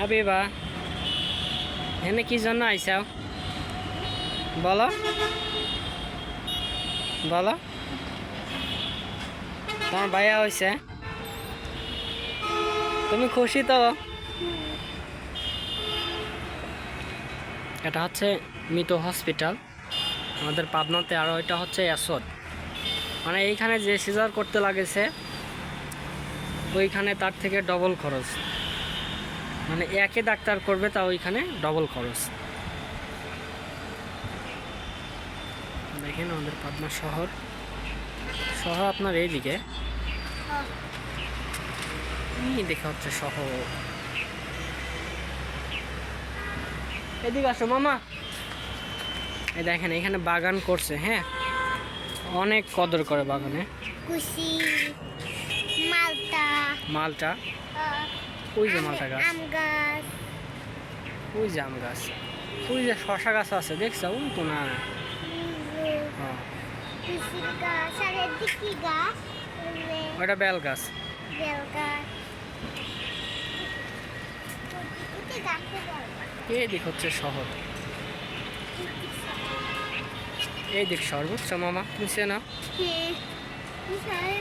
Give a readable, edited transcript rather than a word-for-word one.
হাবিবা এখানে কি জন্য আইসাও বলো বলো তোমার ভাইয়া হয়েছে তুমি খুশি তো এটা হচ্ছে মিতো হসপিটাল আমাদের পাবনাতে আর এটা হচ্ছে এসড মানে এইখানে যে সিজার করতে লাগেছে ওইখানে তার থেকে ডবল খরচ মানে একে ডাক্তার করবে তা ওইখানে ডবল খরচ দেখেন আমাদের পাবনা শহর আপনার এইদিকে দেখে হচ্ছে শহর এদিকে আসো মামা এই দেখেন এখানে বাগান করছে হ্যাঁ অনেক কদর করে বাগানে কুশি মালটা মালটা ওই যে মালটা গাছ আম গাছ ওই যে আম গাছ ওই যে শশা গাছ আছে দেখছো ওই তো না কুশি গাছ আর এদিকে গাছ ওটা বেল গাছ বেল গাছ এতে গাছে এই দিক হচ্ছে শহর এই দিক সর্বোচ্চ মামা বুঝছে না হ্যাঁ